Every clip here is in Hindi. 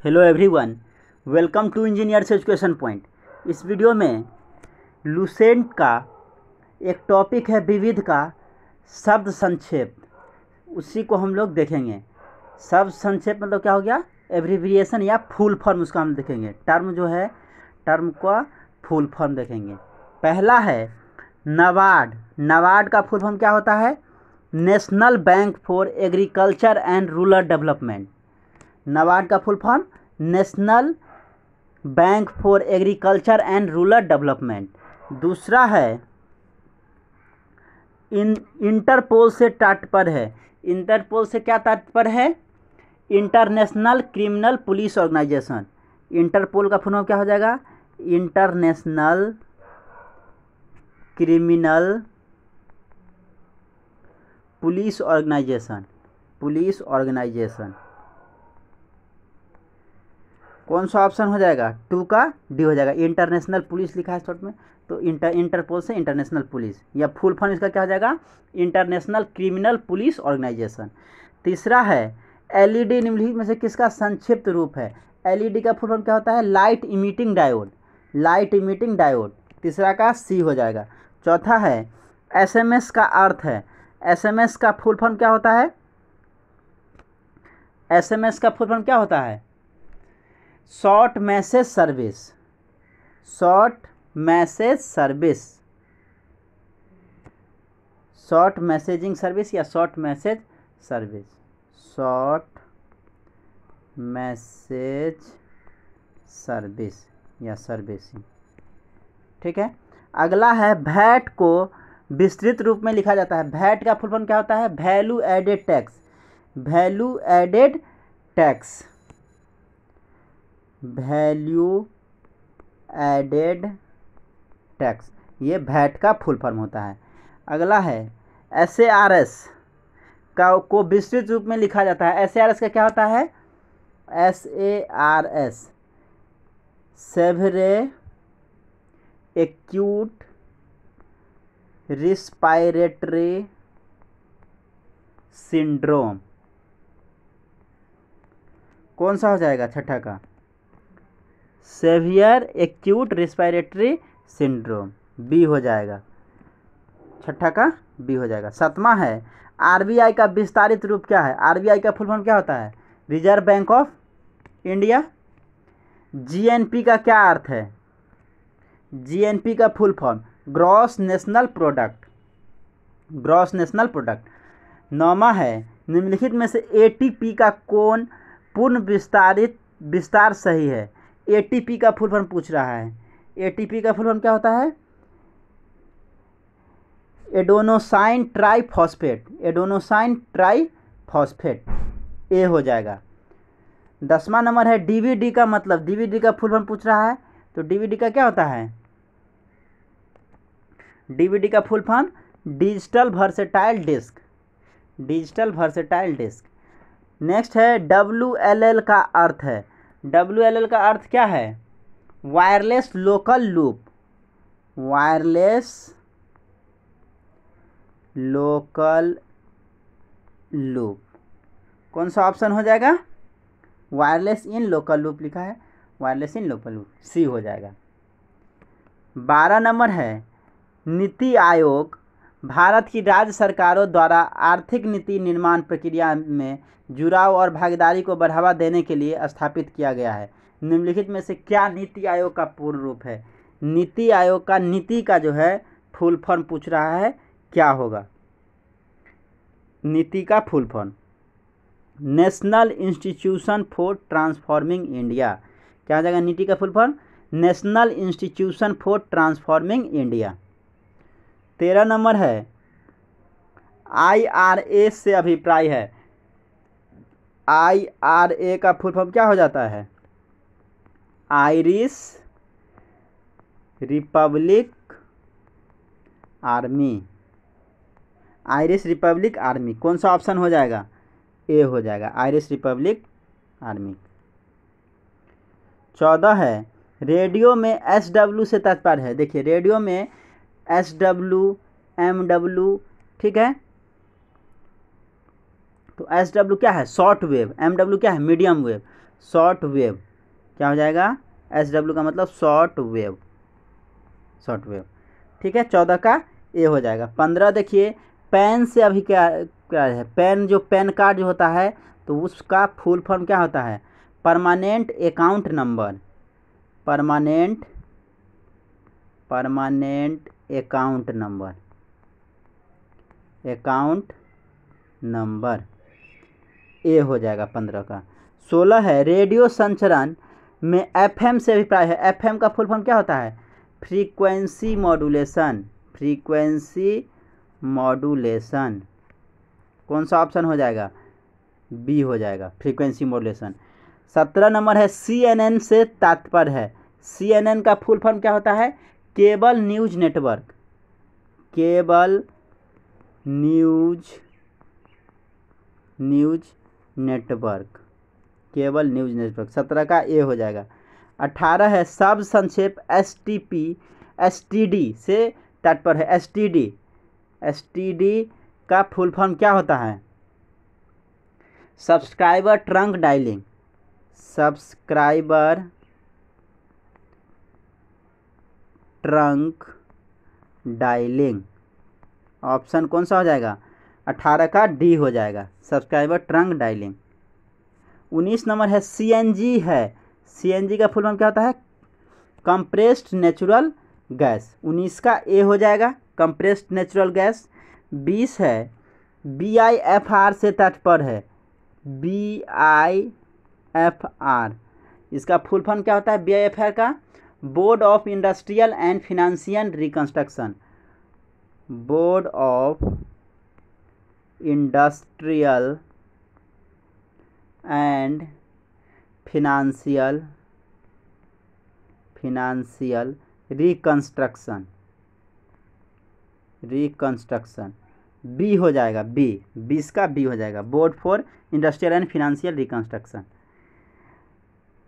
Hello everyone, welcome to engineers education point. इस वीडियो में लुसेंट का एक टॉपिक है विविध का शब्द संक्षेप, उसी को हम लोग देखेंगे। शब्द संक्षेप मतलब क्या हो गया, एब्रिविएशन या फुल फॉर्म, उसका हम देखेंगे। टर्म जो है, टर्म का फुल फॉर्म देखेंगे। पहला है नाबार्ड। नाबार्ड का फुल फॉर्म क्या होता है? National Bank for Agriculture and Rural Development. NABARD का full form National Bank for Agriculture and Rural Development. दूसरा है इंटरपोल से तात्पर्य है। इंटरपोल से क्या तात्पर्य है? International criminal police organisation. Interpol का फुल फॉर्म क्या हो जाएगा? International criminal police organisation. Police organisation कौन सा ऑप्शन हो जाएगा? 2 का डी हो जाएगा। इंटरनेशनल पुलिस लिखा है शॉर्ट में, तो इंटरपोल से इंटरनेशनल पुलिस, या फुल फॉर्म इसका क्या हो जाएगा? International criminal police organisation. तीसरा है एलईडी। निम्नलिखित में से किसका संक्षिप्त रूप है? एलईडी का फुल फॉर्म क्या होता है? Light emitting diode. Light emitting diode, तीसरा का सी हो जाएगा। चौथा है एसएमएस का अर्थ है। एसएमएस का फुल फॉर्म क्या होता है? एसएमएस का फुल फॉर्म क्या होता है? Short message service. Short message service, short messaging service या short message service. Short message service या सर्विसिंग, ठीक है। अगला है वैट को विस्तृत रूप में लिखा जाता है। वैट का फुल फॉर्म क्या होता है? Value added tax. Value added tax, value added tax, ये वैट का फुल फॉर्म होता है। अगला है एसएआरएस को विस्तृत रूप में लिखा जाता है। एसएआरएस का क्या होता है? SARS severe acute respiratory syndrome. कौन सा हो जाएगा छठा का? Severe acute respiratory syndrome, B हो जाएगा। छठा का बी हो जाएगा। सातवां है आरबीआई का विस्तारित रूप क्या है? आरबीआई का फुल फॉर्म क्या होता है? Reserve bank of India. GNP का क्या अर्थ है? जीएनपी का full form gross national product. Gross national product. नौवां है निम्नलिखित में से एटीपी का कौन पूर्ण विस्तार सही है? एटीपी का फुल फॉर्म पूछ रहा है। एटीपी का फुल फॉर्म क्या होता है? एडोनोसाइन ट्राइफॉस्फेट। एडोनोसाइन ट्राइफॉस्फेट, ए हो जाएगा। 10वां नंबर है डीवीडी का मतलब। डीवीडी का फुल फॉर्म पूछ रहा है, तो डीवीडी का क्या होता है? डीवीडी का full form digital versatile disc. Digital versatile disc. Next है डब्ल्यूएलएल का अर्थ है। डब्ल्यूएलएल का अर्थ क्या है? Wireless local loop. Wireless local loop, कौन सा ऑप्शन हो जाएगा? वायरलेस इन लोकल लूप लिखा है, वायरलेस इन लोकल लूप, सी हो जाएगा। 12 नंबर है नीति आयोग भारत की राज्य सरकारों द्वारा आर्थिक नीति निर्माण प्रक्रिया में जुड़ाव और भागीदारी को बढ़ावा देने के लिए स्थापित किया गया है। निम्नलिखित में से क्या नीति आयोग का पूर्ण रूप है? नीति आयोग का नीति का जो है फुल फॉर्म पूछ रहा है, क्या होगा? नीति का full form national institution for transforming India. क्या हो जाएगा नीति का full form? National institution for transforming India. 13 number है आईआरए से अभिप्राय है। आईआरए का फुल फॉर्म क्या हो जाता है? Irish Republic army. Irish Republic army, कौन सा ऑप्शन हो जाएगा? ए हो जाएगा, आयरिश रिपब्लिक आर्मी। 14 है रेडियो में एसडब्ल्यू से तात्पर्य है। देखिए रेडियो में एसडब्ल्यू, एमडब्ल्यू, ठीक है। तो एस डब्ल्यू क्या है? Short wave. एम डब्ल्यू क्या है? Medium wave. Short wave. क्या हो जाएगा? SW का मतलब शॉर्ट वेव, शॉर्ट वेव। ठीक है, 14 का ए हो जाएगा। 15 देखिए, पैन से अभी क्या क्या है, पैन जो पैन कार्ड जो होता है तो उसका फुल फॉर्म क्या होता है? Permanent account number, permanent account number, account number A हो जाएगा 15 का। 16 है, रेडियो संचरण में FM से अभिप्राय है। FM का फुल फॉर्म क्या होता है? Frequency modulation, frequency modulation. कौन सा ऑप्शन हो जाएगा? बी हो जाएगा, फ्रीक्वेंसी मॉड्यूलेशन। 17 नंबर है, CNN से तात्पर्य है। CNN का फुल फॉर्म क्या होता है? Cable news network, cable news network, cable news network. 17 का ए हो जाएगा। 18 है, सब संक्षेप STD से तात्पर्य है। STD का फुल फॉर्म क्या होता है? Subscriber trunk dialling, subscriber trunk dialling. Option कौन सा हो जाएगा? 18 का डी हो जाएगा, सब्सक्राइबर ट्रंक डायलिंग। 19 नंबर है, CNG है। CNG का फुल फॉर्म क्या होता है? Compressed natural gas. 19 का ए हो जाएगा, कंप्रेस्ड नेचुरल गैस। 20 है, BIFR से तात्पर्य है। BIFR, इसका फुल फॉर्म क्या होता है? BIFR का board of industrial and financial reconstruction, board of industrial and financial reconstruction, B हो जाएगा, बी। 20 का बी हो जाएगा, board for industrial and financial reconstruction.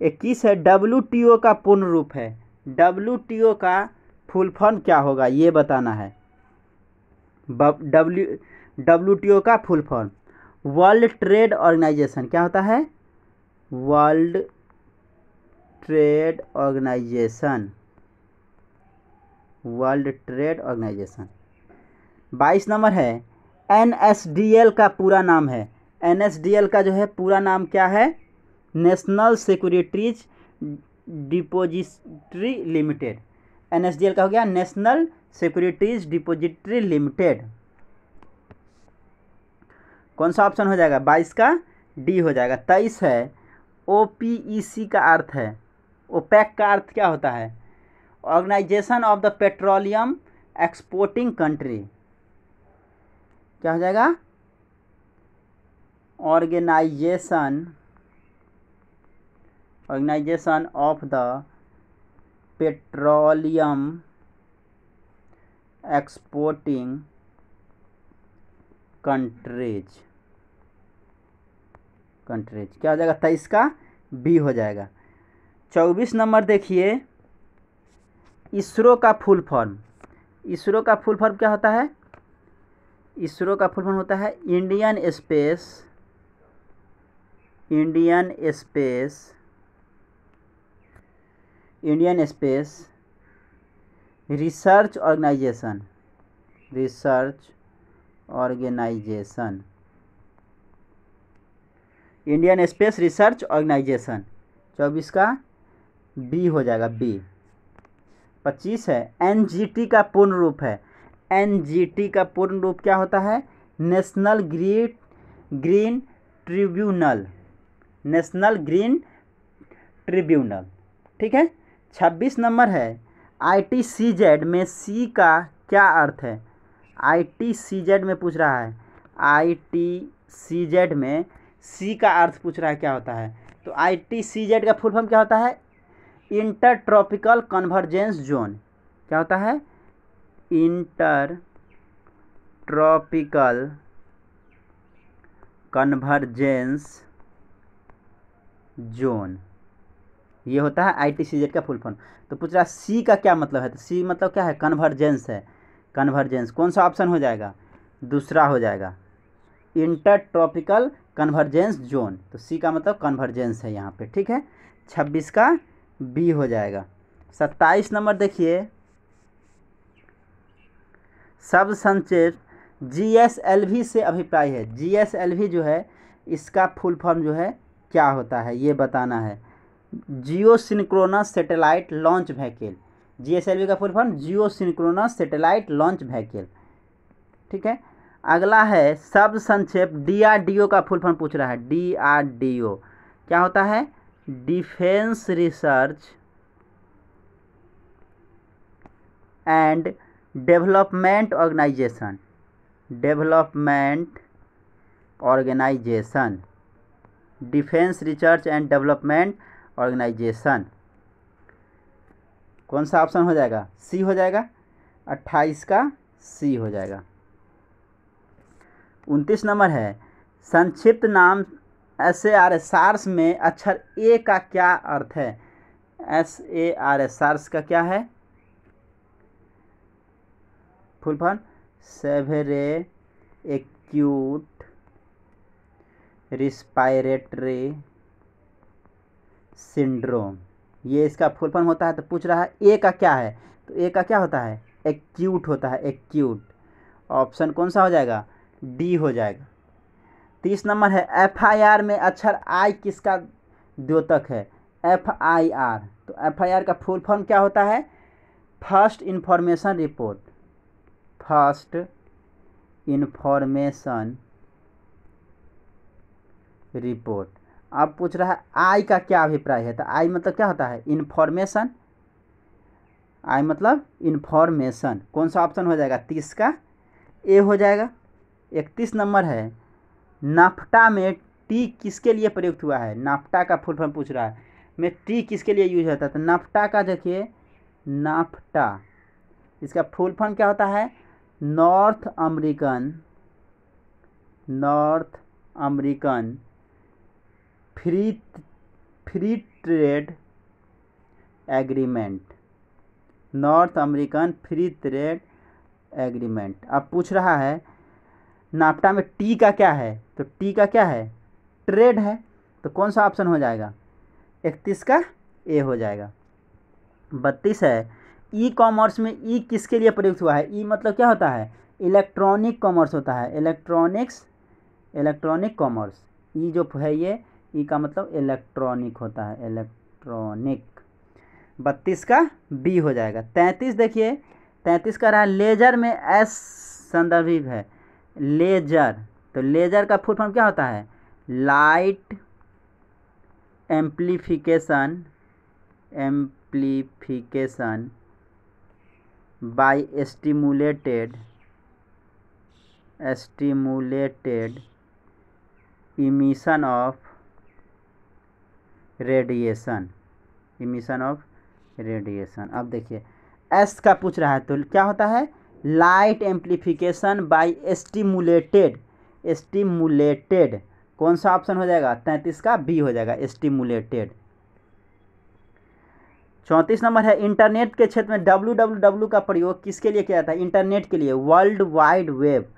21 है, WTO का पूर्ण रूप है। WTO का फुल फॉर्म क्या होगा ये बताना है। WTO का full form world trade organisation. क्या होता है? World trade organisation, world trade organisation. 22 number है, NSDL का पूरा नाम है। NSDL का जो है पूरा नाम क्या है? National securities depository limited. NSDL का हो गया नेशनल सिक्योरिटीज डिपॉजिटरी लिमिटेड। कौन सा ऑप्शन हो जाएगा? 22 का डी हो जाएगा। 23 है, OPEC का अर्थ है, ओपेक का अर्थ क्या होता है? Organisation of the petroleum exporting country. क्या हो जाएगा? Organisation of the petroleum exporting countries. क्या हो जाएगा? 23 का बी हो जाएगा। 24 नंबर देखिए, इसरो का फुल फॉर्म। इसरो का फुल फॉर्म क्या होता है? इसरो का फुल फॉर्म होता है Indian space research organisation, Indian space research organisation. 24 का बी हो जाएगा, बी। 25 है, NGT का पूर्ण रूप है। NGT का पूर्ण रूप क्या होता है? National green tribunal, national green tribunal. ठीक है। 26 नंबर है, ITCZ में सी का क्या अर्थ है? ITCZ में पूछ रहा है, ITCZ में सी का अर्थ पूछ रहा है, क्या होता है? तो ITCZ का फुल फॉर्म क्या होता है? Inter tropical convergence zone. क्या होता है? इंटर ट्रॉपिकल कन्वर्जेंस जोन, ये होता है ITCZ का फुल फॉर्म। तो पूछ रहा सी का क्या मतलब है? तो सी मतलब क्या है? कन्वर्जेंस है, कन्वर्जेंस। कौन सा ऑप्शन हो जाएगा? दूसरा हो जाएगा, इंटर ट्रॉपिकल कन्वर्जेंस जोन, तो सी का मतलब कन्वर्जेंस है यहाँ पे, ठीक है। 26 का बी हो जाएगा। 27 नंबर देखिए, शब्द संक्षेप GSLV से अभिप्राय है। GSLV जो है इसका फुल फॉर्म जो है क्या होता है ये बताना है। Geosynchronous satellite launch vehicle, GSLV का full form geosynchronous satellite launch vehicle, ठीक है। अगला है शब्द संक्षेप DRDO का फुल फॉर्म पूछ रहा है। DRDO क्या होता है? Defence research and development organisation, development organisation, defence research and development organisation. कौन सा ऑप्शन हो जाएगा? सी हो जाएगा। 28 का सी हो जाएगा। 29 नंबर है, संक्षिप्त नाम SARS, सार्स में अक्षर ए का क्या अर्थ है? SARS, सार्स का क्या है full form? Severe acute respiratory syndrome, ये इसका फुल फॉर्म होता है। तो पूछ रहा है ए का क्या है, तो ए का क्या होता है? एक्यूट होता है, एक्यूट। ऑप्शन कौन सा हो जाएगा? डी हो जाएगा। 30 नंबर है, FIR में अक्षर आई किसका द्योतक है? FIR, तो FIR का फुल फॉर्म क्या होता है? First information report, first information report. अब पूछ रहा है आई का क्या अभिप्राय है, तो आई मतलब क्या होता है? इंफॉर्मेशन, आई मतलब इंफॉर्मेशन। कौन सा ऑप्शन हो जाएगा? 30 का ए हो जाएगा। 31 नंबर है, नाफ्टा में टी किसके लिए प्रयुक्त हुआ है? नाफ्टा का फुल फॉर्म पूछ रहा है, में टी किसके लिए यूज होता है? तो नाफ्टा का देखिए, नाफ्टा इसका फुल फॉर्म क्या होता है? North American free trade agreement, north American free trade agreement. अब पूछ रहा है नाफ्टा में टी का क्या है, तो टी का क्या है? ट्रेड है। तो कौन सा ऑप्शन हो जाएगा? 31 का ए हो जाएगा। 32 है, ई कॉमर्स में ई किसके लिए प्रयुक्त हुआ है? ई मतलब क्या होता है? इलेक्ट्रॉनिक कॉमर्स होता है, इलेक्ट्रॉनिक कॉमर्स। ई जो है ये ई का मतलब इलेक्ट्रॉनिक होता है, इलेक्ट्रॉनिक। 32 का बी हो जाएगा। 33 देखिए, 33 का रहा लेजर में एस संदर्भित है, लेजर, तो लेजर का फुल फॉर्म क्या होता है? Light amplification by stimulated emission of radiation, अब देखिए एस का पूछ रहा है, तो क्या होता है? Light amplification by stimulated. कौन सा ऑप्शन हो जाएगा? 33 का बी हो जाएगा, स्टिमुलेटेड। 34 नंबर है, इंटरनेट के क्षेत्र में www का प्रयोग किसके लिए किया जाता है? इंटरनेट के लिए, वर्ल्ड वाइड वेब।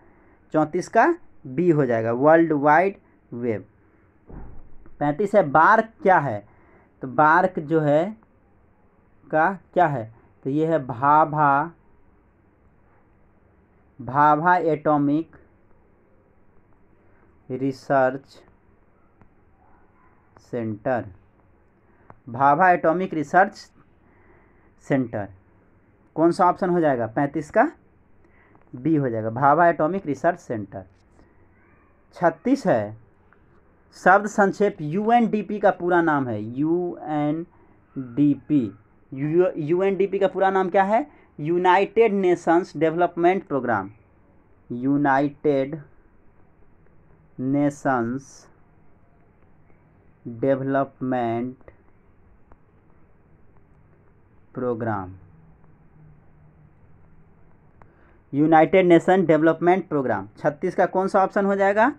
34 का बी हो जाएगा, वर्ल्ड वाइड वेब। 35 है, बार्क क्या है? तो बार्क जो है का क्या है? तो ये है Bhabha atomic research centre, Bhabha atomic research centre. कौन सा ऑप्शन हो जाएगा? 35 का बी हो जाएगा, भाभा एटॉमिक रिसर्च सेंटर। 36 है, शब्द संक्षेप UNDP का पूरा नाम है, UNDP का पूरा नाम क्या है? United Nations development programme, United Nations development programme, United Nation development programme. 36 का कौन सा ऑप्शन हो जाएगा?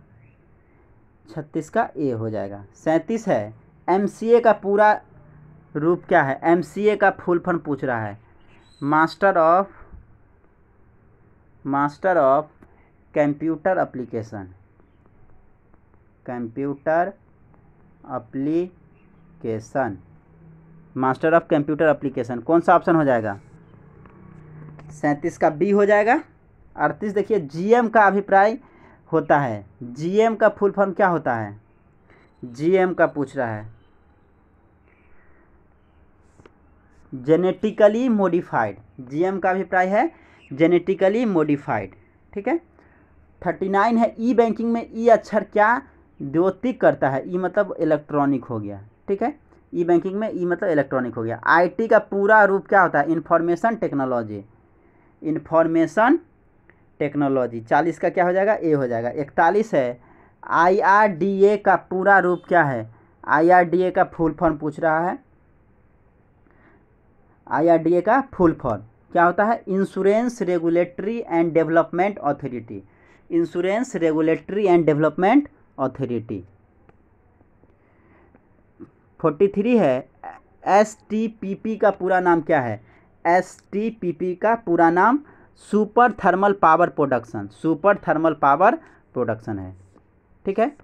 36 का ए हो जाएगा। 37 है, MCA का पूरा रूप क्या है? MCA का फुल फॉर्म पूछ रहा है, master of computer application, computer application, master of computer application. कौन सा ऑप्शन हो जाएगा? 37 का बी हो जाएगा। 38 देखिए, जीएम का अभिप्राय होता है। जीएम का फुल फॉर्म क्या होता है? जीएम का पूछ रहा है, जेनेटिकली मॉडिफाइड। जीएम का अभिप्राय है जेनेटिकली मॉडिफाइड, ठीक है। 39 है, ई बैंकिंग में ई अक्षर क्या द्योतिक करता है? ई मतलब इलेक्ट्रॉनिक हो गया, ठीक है। ई बैंकिंग में ई मतलब इलेक्ट्रॉनिक हो गया। आईटी का पूरा रूप क्या होता है? Information technology, information technology. 40 का क्या हो जाएगा? ए हो जाएगा। 41 है, आईआरडीए का पूरा रूप क्या है? आईआरडीए का फुल फॉर्म पूछ रहा है। आईआरडीए का फुल फॉर्म क्या होता है? Insurance regulatory and development authority, insurance regulatory and development authority. 43 है, एसटीपीपी का पूरा नाम क्या है? एसटीपीपी का पूरा नाम super thermal power production, super thermal power production है, ठीक है।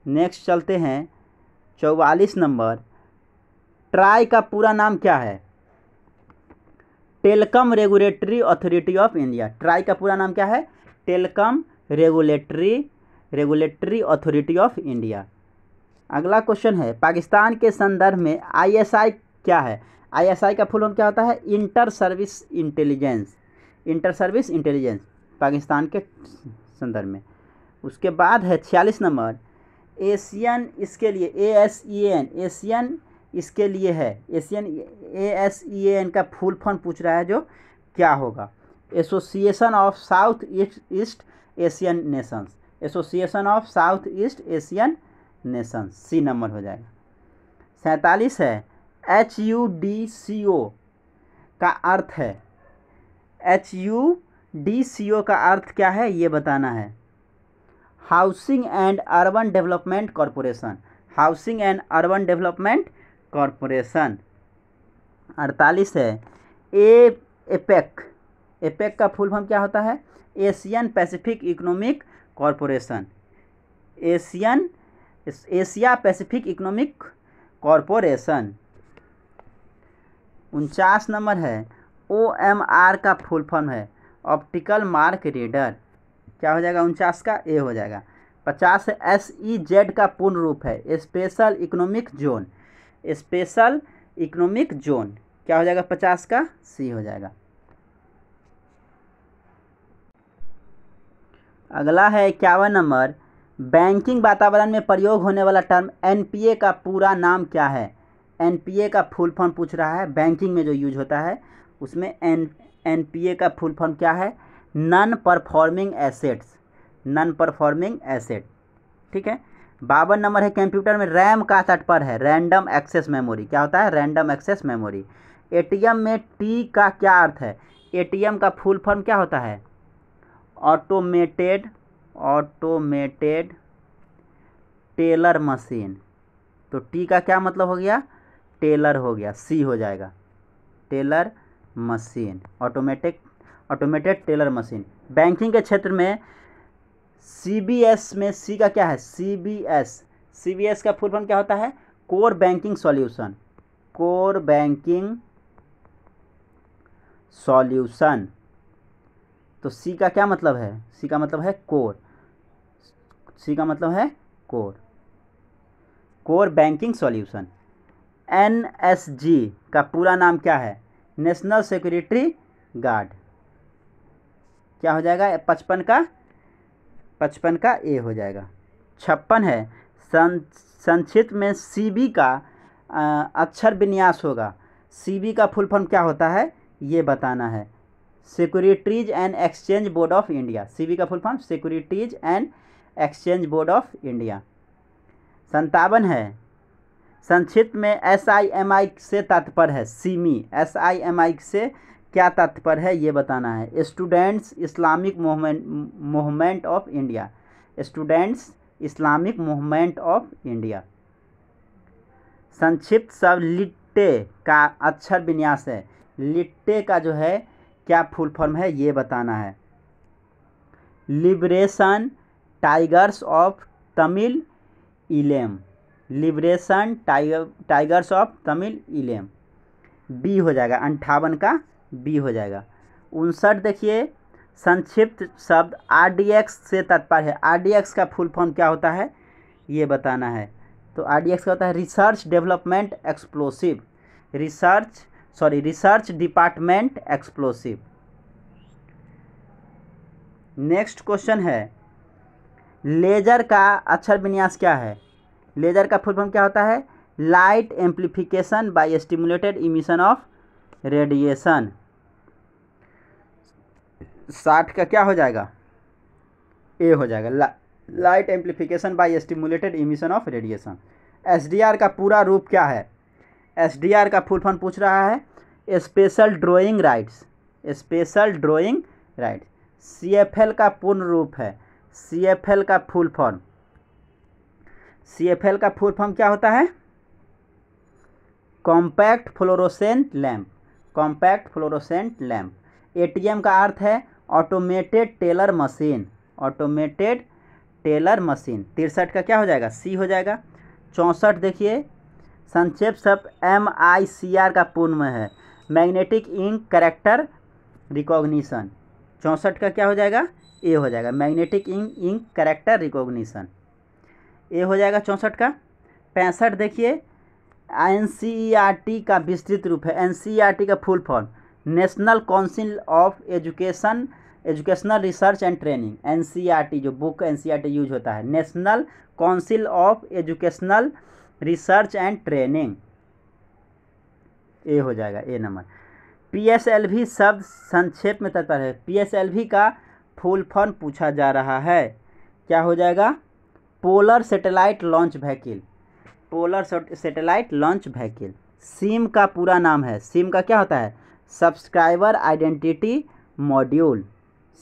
नेक्स्ट चलते हैं 44 नंबर, ट्राई का पूरा नाम क्या है? Telecom regulatory authority of India. Try का पूरा नाम क्या है? Telecom regulatory authority of India. अगला क्वेश्चन है, पाकिस्तान के संदर्भ में आईएसआई क्या है? आईएसआई का फुल फॉर्म क्या होता है? Inter service intelligence, inter service intelligence, Pakistan के संदर्भ में। उसके बाद है 46 नंबर, एशियन इसके लिए ASEAN, एशियन इसके लिए है, एशियन ASEAN का फुल फॉर्म पूछ रहा है, जो क्या होगा? Association of south east Asian nations, association of south east Asian nations, C number हो जाएगा। 47 है, HUDCO का अर्थ है, HUDCO का अर्थ क्या है ये बताना है। Housing and urban development corporation, housing and urban development corporation. 48 है, एपेक, एपेक का फुल फॉर्म क्या होता है? Asian Pacific economic corporation, Asia Pacific economic corporation. 49 number है, OMR का फुल फॉर्म है ऑप्टिकल मार्क रीडर, क्या हो जाएगा? 49 का ए हो जाएगा। 50 है, SEZ का पूर्ण रूप है special economic zone, special economic zone, क्या हो जाएगा? 50 का सी हो जाएगा। अगला है 51 नंबर, बैंकिंग वातावरण में प्रयोग होने वाला टर्म NPA का पूरा नाम क्या है? NPA का फुल फॉर्म पूछ रहा है, बैंकिंग में जो यूज होता है उसमें NPA का फुल फॉर्म क्या है? Non performing assets, non performing asset, ठीक है। 52 नंबर है, कंप्यूटर में रैम का तात्पर्य है रैंडम एक्सेस मेमोरी, क्या होता है? Random access memory. ATM में T का क्या अर्थ है? ATM का फुल फॉर्म क्या होता है? ऑटोमेटेड, ऑटोमेटेड टेलर मशीन, तो टी का क्या मतलब हो गया? टेलर हो गया, सी हो जाएगा, teller machine, automated teller machine. Banking के क्षेत्र में CBS में सी का क्या है? CBS का फुल फॉर्म क्या होता है? Core banking solution, core banking solution, तो सी का क्या मतलब है? सी का मतलब है कोर, सी का मतलब है core, core banking solution. NSG का पूरा नाम क्या है? नेशनल सिक्योरिटी गार्ड, क्या हो जाएगा? 55 का ए हो जाएगा। 56 है, संक्षिप्त में CB का अक्षर विन्यास होगा। CB का फुल फॉर्म क्या होता है ये बताना है। Securities and exchange board of India, CB का full form securities and exchange board of India. 57 है, संक्षिप्त में SIMI से तात्पर्य है SIMI, SIMI से क्या तात्पर्य है ये बताना है। Students Islamic movement of India, students Islamic movement of India. संक्षिप्त शब्द लिट्टे का अक्षर विन्यास है, लिट्टे का जो है क्या फुल फॉर्म है ये बताना है। Liberation Tigers of Tamil Eelam, Liberation Tigers of Tamil Eelam, B हो जाएगा। 58 का बी हो जाएगा। 59 देखिए, संक्षिप्त शब्द आरडीएक्स से तात्पर्य है। आरडीएक्स का फुल फॉर्म क्या होता है ये बताना है। तो आरडीएक्स का होता है research development explosive, research department explosive. Next question है, लेजर का अक्षर विन्यास क्या है। लेजर का फुल फॉर्म क्या होता है, light amplification by stimulated emission of radiation. 60 का क्या हो जाएगा, ए हो जाएगा, light amplification by stimulated emission of radiation. SDR का पूरा रूप क्या है। एसडीआर का फुल फॉर्म पूछ रहा है, special drawing rights, special drawing rights. CFL का पूर्ण रूप है, सीएफएल का फुल फॉर्म, सीएफएल का फुल फॉर्म क्या होता है, compact fluorescent lamp, compact fluorescent lamp. ATM का अर्थ है automated teller machine, automated teller machine. 63 का क्या हो जाएगा, सी हो जाएगा। 64 देखिए, संक्षेप शब्द MICR का पूर्ण में है, मैग्नेटिक इंक कैरेक्टर रिकॉग्निशन। 64 का क्या हो जाएगा, ए हो जाएगा, मैग्नेटिक इंक कैरेक्टर रिकॉग्निशन, ए हो जाएगा 64 का। 65 देखिए, NCERT का विस्तृत रूप है। NCERT का full form National Council of Educational Research and Training. NCERT जो बुक NCERT यूज होता है, National Council of Educational Research and Training, A हो जाएगा, ए नंबर। PSLV शब्द संक्षेप में तात्पर्य है। PSLV का फुल फॉर्म पूछा जा रहा है, क्या हो जाएगा, polar satellite launch vehicle, polar satellite launch vehicle. SIM का पूरा नाम है, सिम का क्या होता है, सब्सक्राइबर आइडेंटिटी मॉड्यूल।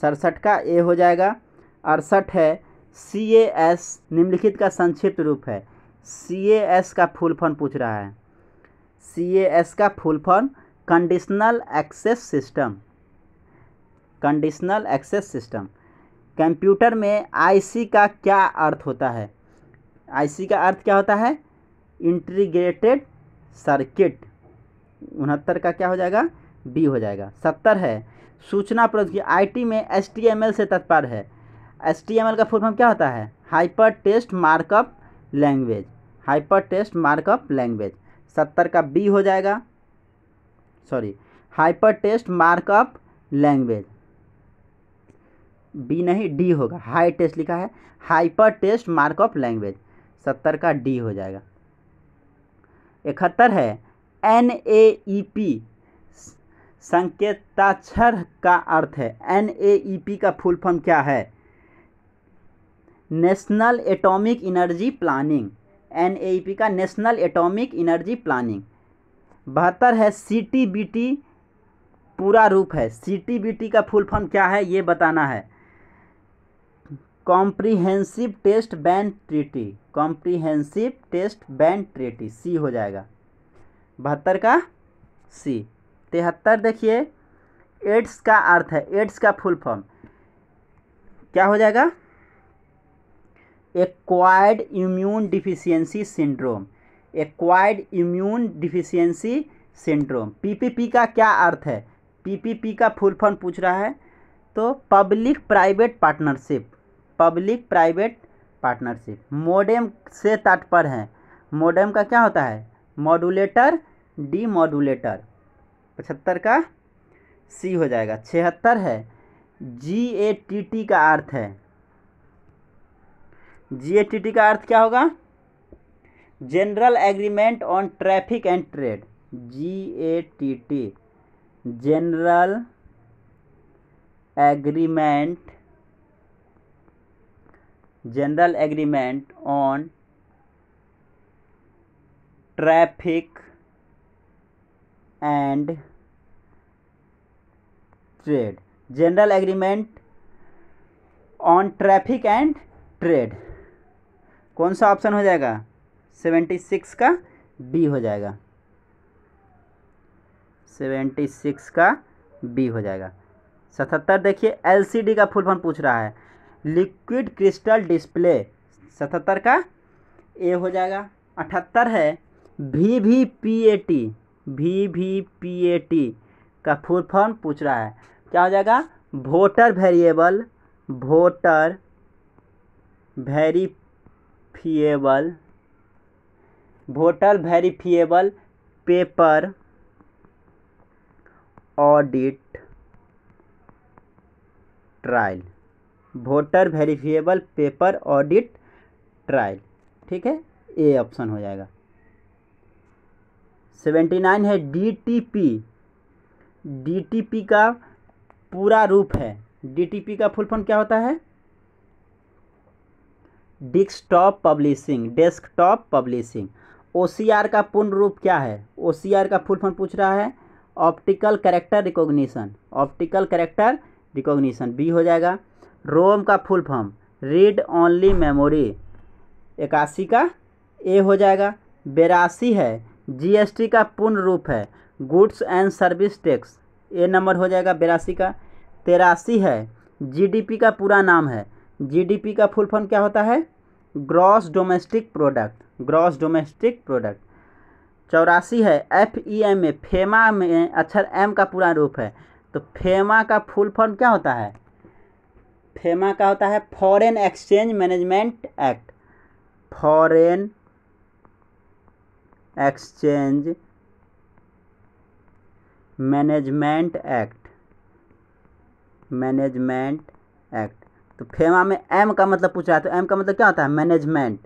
67 का ए हो जाएगा। 68 है, CAS निम्नलिखित का संक्षिप्त रूप है। CAS का फुल फॉर्म पूछ रहा है, CAS का full form conditional access system, conditional access system. Computer में IC का क्या अर्थ होता है, IC का अर्थ क्या होता है, इंटीग्रेटेड सर्किट। 69 का क्या हो जाएगा, बी हो जाएगा। 70 है, सूचना प्रौद्योगिकी IT में HTML से तात्पर्य है। HTML का फुल फॉर्म क्या होता है, hyper text markup language, hyper text markup language. 70 का बी हो जाएगा, hyper text markup language, B नहीं डी होगा, हाई टेस्ट लिखा है, हाइपर टेक्स्ट मार्कअप लैंग्वेज। 70 का डी हो जाएगा। 71 है, NAEP संकेताक्षर का अर्थ है। NAEP का फुल फॉर्म क्या है, national atomic energy planning, NAEP का नेशनल एटॉमिक एनर्जी प्लानिंग। 72 है, CTBT पूरा रूप है। CTBT का फुल फॉर्म क्या है ये बताना है, comprehensive test ban treaty, comprehensive test ban treaty, C हो जाएगा। 72 का सी। 73 देखिए, एड्स का अर्थ है, एड्स का फुल फॉर्म क्या हो जाएगा, acquired immune deficiency syndrome, acquired immune deficiency syndrome. PPP का क्या अर्थ है, PPP का फुल फॉर्म पूछ रहा है, तो public private partnership, public private partnership. Modem से तात्पर्य है, मोडेम का क्या होता है, मॉड्यूलेटर डीमॉड्यूलेटर। 75 का सी हो जाएगा। 76 है, GATT का अर्थ है, GATT का अर्थ क्या होगा, general agreement on traffic and trade, GATT general agreement, general agreement on traffic and trade, general agreement on traffic and trade. कौन सा ऑप्शन हो जाएगा, 76 का बी हो जाएगा, 76 का बी हो जाएगा। 77 देखिए, LCD का फुल फॉर्म पूछ रहा है, लिक्विड क्रिस्टल डिस्प्ले। 77 का ए हो जाएगा। 78 है VVPAT, VVPAT का फुल फॉर्म पूछ रहा है, क्या हो जाएगा? Voter variable, voter verifiable, voter verifiable paper audit trial, voter verifiable paper audit trial, ठीक है, ए ऑप्शन हो जाएगा। 79 है DTP, DTP का पूरा रूप है, DTP का फुल फॉर्म क्या होता है? Desktop publishing, desktop publishing. OCR का पूर्ण रूप क्या है? OCR का फुल फॉर्म पूछ रहा है, optical character recognition, optical character recognition, B हो जाएगा। रोम का full form read only memory, 81 का ए हो जाएगा। 82 है GST का पूर्ण रूप है goods and service tax, A number हो जाएगा 82 का। 83 है GDP का पूरा नाम है, GDP का फुल फॉर्म क्या होता है? Gross domestic product, gross domestic product. 84 है FEMA, फेमा में अक्षर M का पूरा रूप है, तो फेमा का फुल फॉर्म क्या होता है? फेमा का होता है foreign exchange management act, foreign exchange management act, management act. तो फेमा में M का मतलब पूछ रहा है, तो M का मतलब क्या होता है? मैनेजमेंट।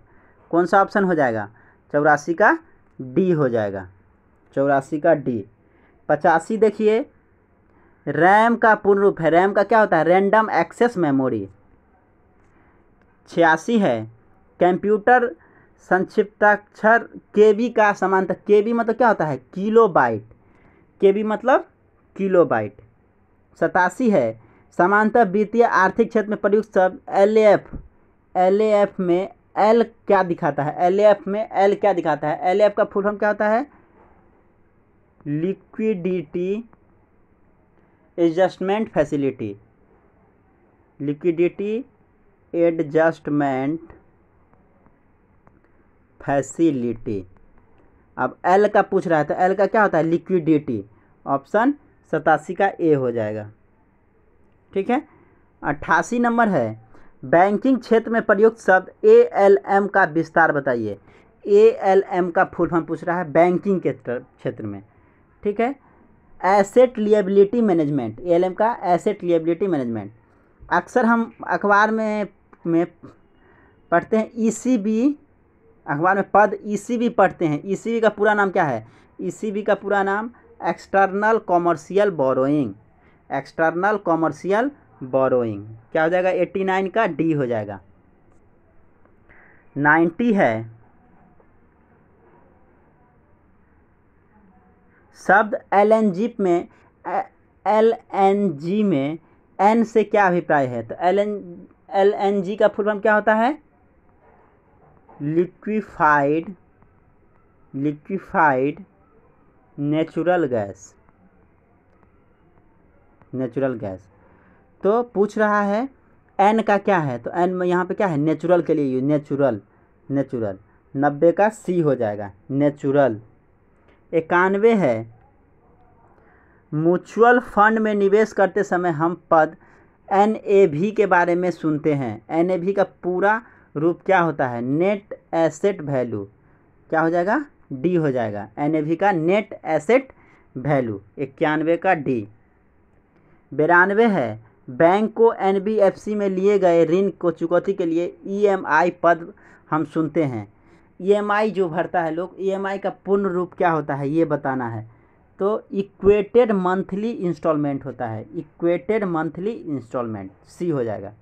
कौन सा ऑप्शन हो जाएगा? 84 का डी हो जाएगा, 84 का डी। 85 देखिए, रैम का पूर्ण रूप है, रैम का क्या होता है? Random access memory. 86 है कंप्यूटर संक्षिप्ताक्षर केबी का समांतर, केबी मतलब क्या होता है? किलो बाइट, केबी मतलब किलो बाइट। 87 है समांतर वित्तीय आर्थिक क्षेत्र में प्रयुक्त शब्द LAF, LAF में एल क्या दिखाता है? LAF में एल क्या दिखाता है? LAF का फुल फॉर्म क्या होता है? Liquidity adjustment facility, liquidity adjustment facility. अब एल का पूछ रहा है, तो एल का क्या होता है? लिक्विडिटी। ऑप्शन 87 का ए हो जाएगा, ठीक है। 88 नंबर है बैंकिंग क्षेत्र में प्रयुक्त शब्द ALM का विस्तार बताइए। ALM का फुल फॉर्म पूछ रहा है बैंकिंग के क्षेत्र में, ठीक है। एसेट लिएबिलिटी मैनेजमेंट, ALM का एसेट लिएबिलिटी मैनेजमेंट। अक्सर हम अखबार में पढ़ते हैं ECB, अखबार में पद ECB पढ़ते हैं। ECB का पूरा नाम क्या है? ECB का पूरा नाम external commercial borrowing, external commercial borrowing. क्या हो जाएगा? 89 का डी हो जाएगा। 90 है शब्द LNG में, LNG में N से क्या अभिप्राय है? तो LNG का फुल फॉर्म क्या होता है? Liquefied, liquefied natural gas, natural gas. तो पूछ रहा है एन का क्या है? तो एन में यहाँ पे क्या है? नेचुरल के लिए यूज, नेचुरल, नेचुरल। 90 का सी हो जाएगा, नेचुरल। 91 है म्यूचुअल फंड में निवेश करते समय हम पद NAV के बारे में सुनते हैं। NAV का पूरा रूप क्या होता है? Net asset value. क्या हो जाएगा? डी हो जाएगा, NAV का नेट एसेट वैल्यू। 91 का डी। 92 है बैंक को NBFC में लिए गए ऋण को चुकौती के लिए EMI पद हम सुनते हैं। EMI जो भरता है लोग, EMI का पूर्ण रूप क्या होता है ये बताना है। तो इक्वेटेड मंथली इंस्टॉलमेंट होता है, इक्वेटेड मंथली इंस्टॉलमेंट, सी हो जाएगा।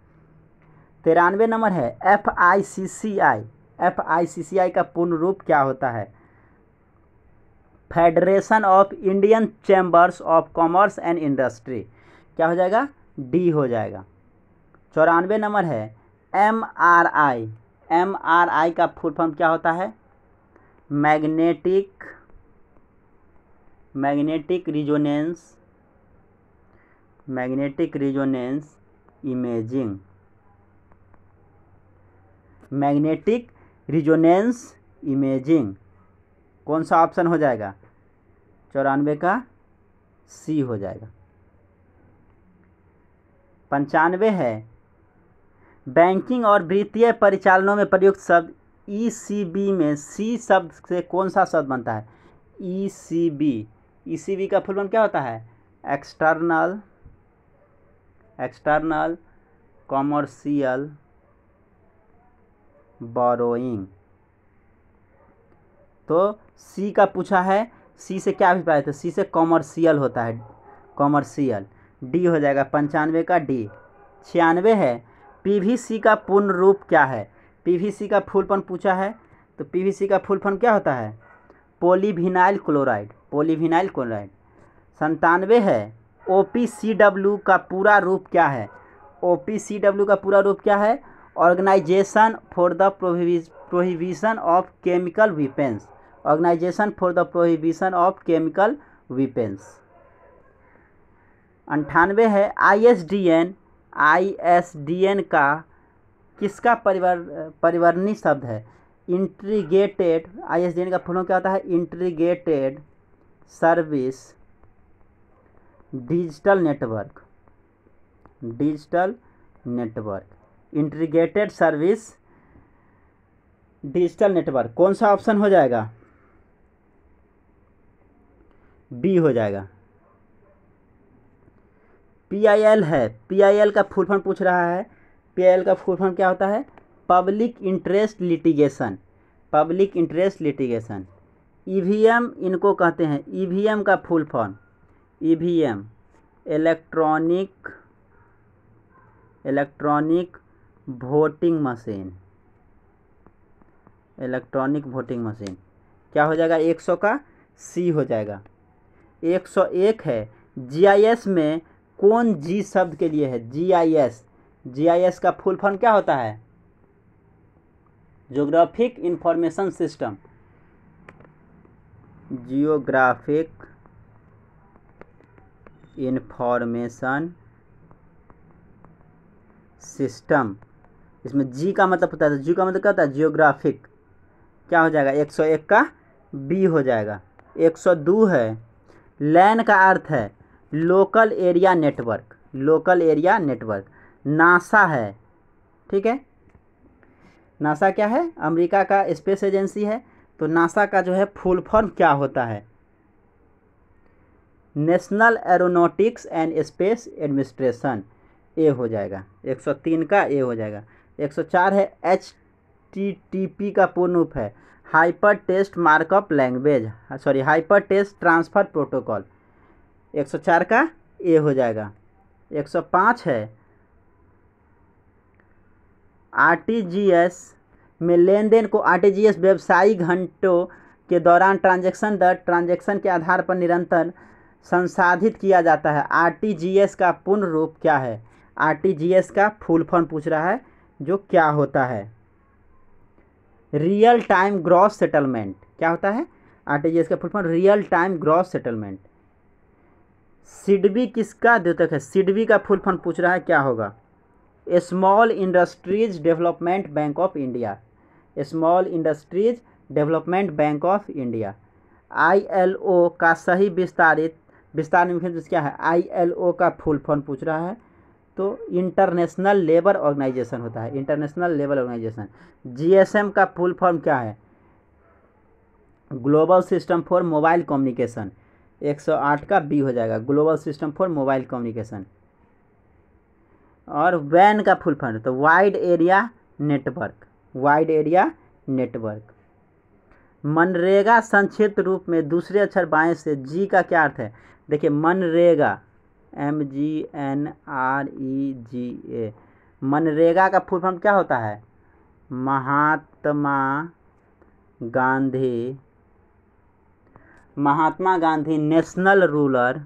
93 नंबर है FICCI, FICCI का पूर्ण रूप क्या होता है? Federation of Indian chambers of commerce and industry. क्या हो जाएगा? डी हो जाएगा। 94 नंबर है MRI, MRI का फुल फॉर्म क्या होता है? Magnetic, magnetic resonance, magnetic resonance imaging, magnetic resonance imaging. कौन सा ऑप्शन हो जाएगा? 94 का सी हो जाएगा। 95 है, बैंकिंग और वित्तीय परिचालनों में प्रयुक्त शब्द ईसीबी में सी शब्द से कौन सा शब्द बनता है? ईसीबी। ईसीबी का फुल फॉर्म क्या होता है? External commercial borrowing. तो सी का पूछा है, सी से क्या अभिप्राय है? तो सी से कॉमर्शियल होता है, कॉमर्शियल। डी हो जाएगा 95 का डी। 96 है, पीवीसी का पूर्ण रूप क्या है? पीवीसी का फुल फॉर्म पूछा है, तो पीवीसी का फुल फॉर्म क्या होता है? Polyvinyl chloride, polyvinyl chloride. 97 है, ओपीसीडब्ल्यू का पूरा रूप क्या है? ओपीसीडब्ल्यू का पूरा रूप क्या है? Organisation for the prohibition of chemical weapons. Organisation for the prohibition of chemical weapons. 98 है, आईएसडीएन का किसका परिवर्णी शब्द है? इंटीग्रेटेड। आईएसडीएन का फुल फॉर्म क्या होता है? Integrated service digital network. Digital network, integrated service digital network. कौन सा ऑप्शन हो जाएगा? बी हो जाएगा। पीआईएल है, पीआईएल का फुल फॉर्म पूछ रहा है। पीआईएल का फुल फॉर्म क्या होता है? Public interest litigation. Public interest litigation. EVM इनको कहते हैं। ईवीएम का full form, EVM electronic voting machine. Electronic voting machine क्या हो जाएगा? 100 का सी हो जाएगा। 101 है, जीआईएस में कौन जी शब्द के लिए है? जीआईएस। जीआईएस का फुल फॉर्म क्या होता है? Geographic information system. Geographic information system. इसमें जी का मतलब होता है, जी का मतलब क्या होता है? जियोग्राफिक। क्या हो जाएगा? 101 का बी हो जाएगा। 102 है, लैन का अर्थ है local area network. Local area network. NASA है, ठीक है। नासा क्या है? अमेरिका का स्पेस एजेंसी है। तो नासा का जो है फुल फॉर्म क्या होता है? National Aeronautics and Space Administration. A हो जाएगा। 103 का ए हो जाएगा। 104 है, HTTP का पूर्ण रूप है hyper text markup language, sorry hyper text transfer protocol. 104 का ए हो जाएगा। 105 है, आरटीजीएस में लेन देन को आरटीजीएस व्यवसायिक घंटों के दौरान ट्रांजैक्शन दर ट्रांजैक्शन के आधार पर निरंतर संसाधित किया जाता है। आरटीजीएस का पूर्ण रूप क्या है? आरटीजीएस का फुल फॉर्म पूछ रहा है, जो क्या होता है? Real time gross settlement. क्या होता है? आरटीजीएस का full form real time gross settlement. SIDBI किसका द्योतक है? सिडबी का फुल फॉर्म पूछ रहा है, क्या होगा? Small industries development bank of India. Small industries development bank of India. ILO का सही विस्तार निम्नलिखित क्या है? आईएलओ का फुल फॉर्म पूछ रहा है, तो इंटरनेशनल लेबर ऑर्गेनाइजेशन होता है। International labour organisation. जीएसएम का फुल फॉर्म क्या है? Global system for mobile communication. 108 का बी हो जाएगा, global system for mobile communication. और वैन का फुल फॉर्म तो wide area network. Wide area network. MNREGA संक्षिप्त रूप में दूसरे अक्षर बाएं से जी का क्या अर्थ है? देखिए, मनरेगा MGNREGA। मनरेगा का फुल फॉर्म क्या होता है? Mahatma Gandhi National Rural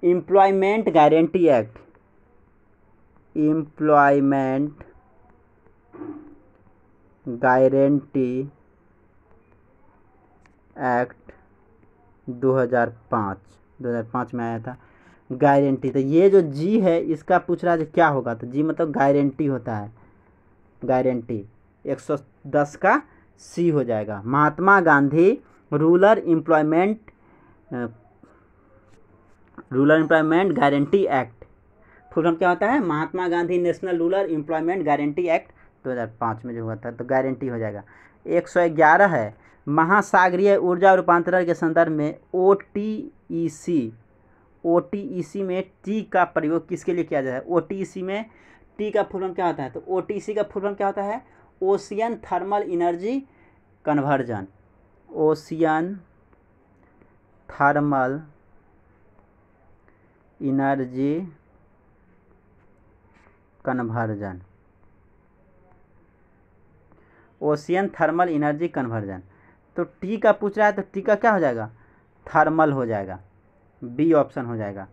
Employment Guarantee Act. Employment Guarantee Act 2005 में आया था। गारंटी। तो ये जो जी है इसका पूछ रहा है क्या होगा, तो जी मतलब गारंटी होता है, गारंटी। 110 का सी हो जाएगा। Mahatma Gandhi Rural Employment Guarantee Act, full form क्या होता है? Mahatma Gandhi National Rural Employment Guarantee Act 2005 में जो हुआ था, तो गारंटी हो जाएगा। 111 है, महासागरीय ऊर्जा रूपांतरण के संदर्भ में ओटीईसी में टी का प्रयोग किसके लिए किया जाता है? ओटीईसी में टी का फुल फॉर्म क्या होता है? तो ओटीईसी का फुल फॉर्म क्या होता है? Ocean thermal energy conversion. Ocean thermal energy conversion, ocean thermal energy conversion. तो टी का पूछ रहा है, तो टी का क्या हो जाएगा? थर्मल हो जाएगा, बी ऑप्शन हो जाएगा।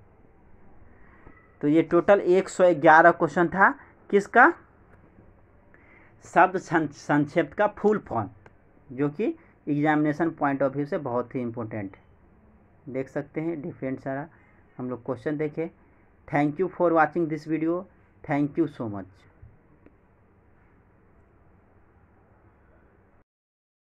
तो ये टोटल 111 क्वेश्चन था किसका? शब्द संक्षेप का फुल फॉर्म, जो कि एग्जामिनेशन पॉइंट ऑफ व्यू से बहुत ही इम्पोर्टेंट है। देख सकते हैं डिफरेंट सारा हम लोग क्वेश्चन देखे। Thank you for watching this video, thank you so much.